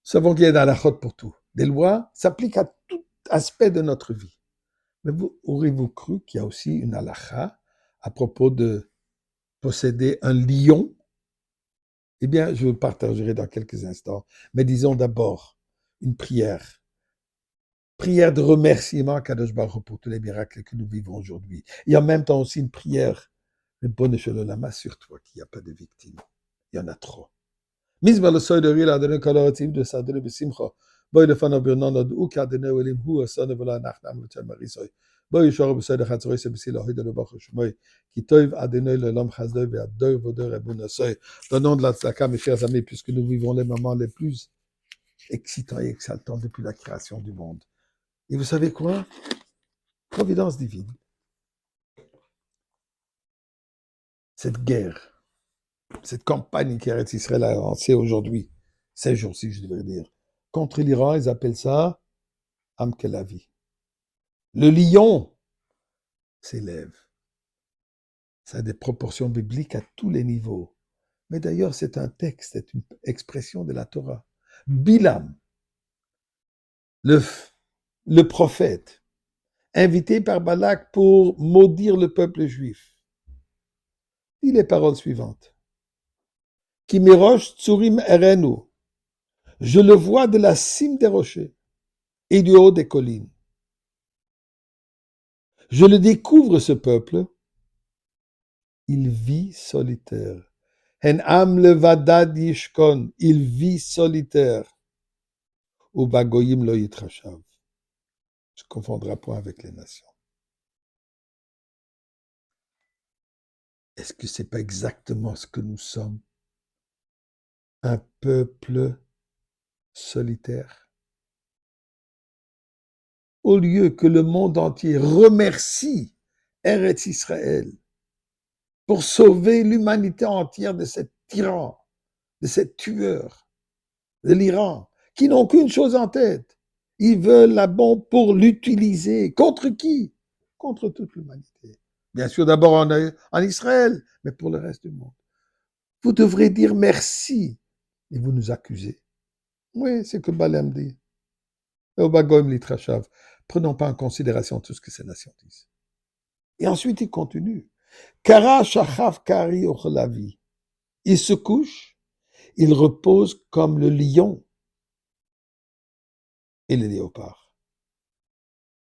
savons qu'il y a des halachot pour tout. Des lois s'appliquent à tout aspect de notre vie. Mais vous aurez-vous cru qu'il y a aussi une halakha à propos de posséder un lion? Eh bien, je vous le partagerai dans quelques instants. Mais disons d'abord une prière. Prière de remerciement à Kadosh Baruch Hu pour tous les miracles que nous vivons aujourd'hui. Et en même temps aussi une prière de bonne Shalom, assure-toi qu'il n'y a pas de victimes. Il y en a trop. מזמר לסוידרי לאדוני כל הארצים דסדרי בשמחה. בואי לפניו ברננה דעו כי אדוני אלוהים הוא עשנו ולא אנחנו עם ותמר ישראל. בואי ישורו בסדר חצרי שבסילה הוידו לבחר שמוי. כי טוב אדוני לעולם חסדו והדור ודור רבו נשוי. Donnons de la tzedaka, mes chers amis, puisque nous vivons les moments les plus excitants et exaltants depuis la création du monde. Et vous savez quoi? Providence divine. Cette guerre, cette campagne qui est Israël a lancée aujourd'hui, ces jours-ci, je devrais dire, contre l'Iran, ils appellent ça Am Kelavi. Le lion s'élève. Ça a des proportions bibliques à tous les niveaux. Mais d'ailleurs, c'est un texte, c'est une expression de la Torah. Bilam, le prophète, invité par Balak pour maudire le peuple juif, dit les paroles suivantes. Kimirosh tsurim erenu. Je le vois de la cime des rochers et du haut des collines. Je le découvre, ce peuple. Il vit solitaire. En am levadad yishkon. Il vit solitaire. Ou bagoyim lo yitrashav. Je ne confondrai point avec les nations. Est-ce que ce n'est pas exactement ce que nous sommes? Un peuple solitaire. Au lieu que le monde entier remercie Eretz Israël pour sauver l'humanité entière de cet tyran, de cet tueur, de l'Iran, qui n'ont qu'une chose en tête. Ils veulent la bombe pour l'utiliser. Contre qui? Contre toute l'humanité. Bien sûr, d'abord en Israël, mais pour le reste du monde. Vous devrez dire merci. Et vous nous accusez. Oui, c'est ce que Balaam dit. Prenons pas en considération tout ce que ces nations disent. Et ensuite, il continue. Kara shachav kari ochlavi. Il se couche, il repose comme le lion et le léopard.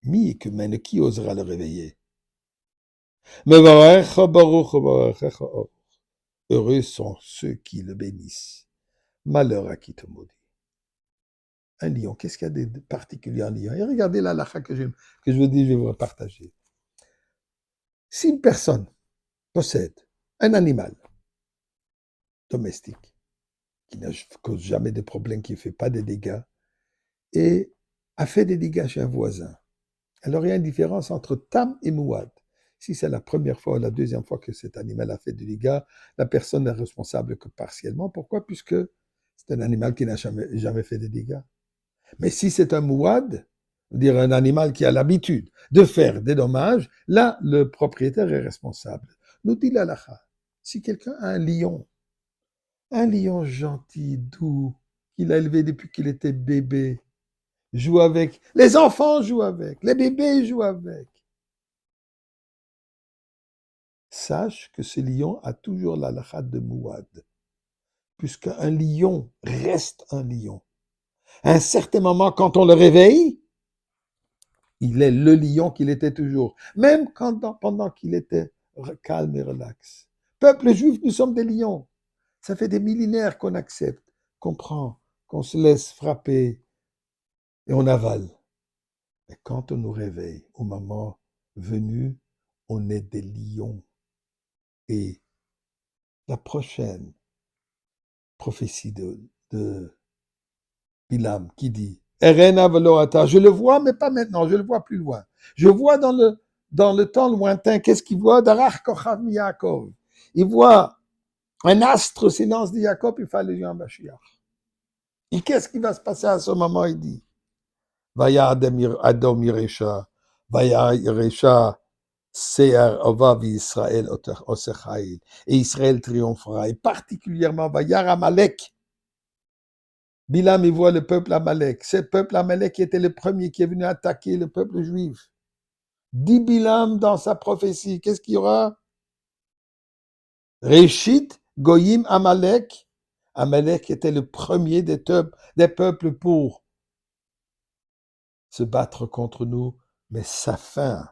Mais qui osera le réveiller? Heureux sont ceux qui le bénissent. Malheur à qui te maudit. Un lion, qu'est-ce qu'il y a de particulier en lion? Et regardez la halakha que je vous dis, je vais vous partager. Si une personne possède un animal domestique qui ne cause jamais de problème, qui ne fait pas de dégâts, et a fait des dégâts chez un voisin, alors il y a une différence entre tam et mouad. Si c'est la première fois ou la deuxième fois que cet animal a fait des dégâts, la personne n'est responsable que partiellement. Pourquoi? Puisque c'est un animal qui n'a jamais fait de dégâts. Mais si c'est un mouad, dire un animal qui a l'habitude de faire des dommages, là, le propriétaire est responsable. Nous dit l'halakha, si quelqu'un a un lion gentil, doux, qu'il a élevé depuis qu'il était bébé, joue avec, les enfants jouent avec, les bébés jouent avec, sache que ce lion a toujours l'halakha de mouad, puisqu'un lion reste un lion. À un certain moment, quand on le réveille, il est le lion qu'il était toujours, même pendant qu'il était calme et relax. Peuple juif, nous sommes des lions. Ça fait des millénaires qu'on accepte, qu'on prend, qu'on se laisse frapper et on avale. Mais quand on nous réveille, au moment venu, on est des lions. Et la prochaine prophétie de Bilam qui dit Erena veloata, je le vois, mais pas maintenant, je le vois plus loin. Je vois dans le temps lointain, qu'est-ce qu'il voit? Darach Kochav mi Yaakov. Il voit un astre au silence de Jacob, il fallait lui en Mashiach. Et qu'est-ce qui va se passer à ce moment? Il dit Vaya Adom Yeresha, Vaya Yeresha, Se'ar Ovav Israël Osechaïl. Et Israël triomphera. Et particulièrement Vayar Amalek. Bilam, il voit le peuple Amalek. Ce peuple Amalek qui était le premier qui est venu attaquer le peuple juif. Dit Bilam dans sa prophétie, qu'est-ce qu'il y aura? Réchit, Goyim, Amalek. Amalek était le premier des peuples pour se battre contre nous, mais sa fin,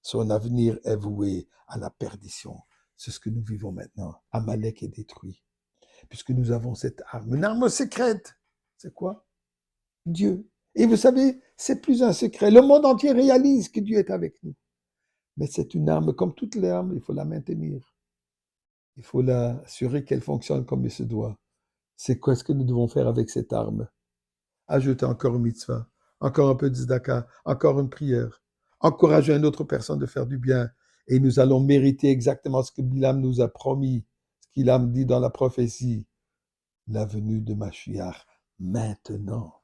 son avenir est voué à la perdition. C'est ce que nous vivons maintenant. Amalek est détruit, puisque nous avons cette arme, une arme secrète. C'est quoi? Dieu. Et vous savez, c'est plus un secret. Le monde entier réalise que Dieu est avec nous. Mais c'est une arme, comme toutes les armes, il faut la maintenir. Il faut l'assurer qu'elle fonctionne comme il se doit. C'est quoi ce que nous devons faire avec cette arme? Ajouter encore une mitzvah, encore un peu de tzedaka, encore une prière. Encourager une autre personne de faire du bien. Et nous allons mériter exactement ce que Bilam nous a promis, ce qu'il a dit dans la prophétie. La venue de Mashiach maintenant.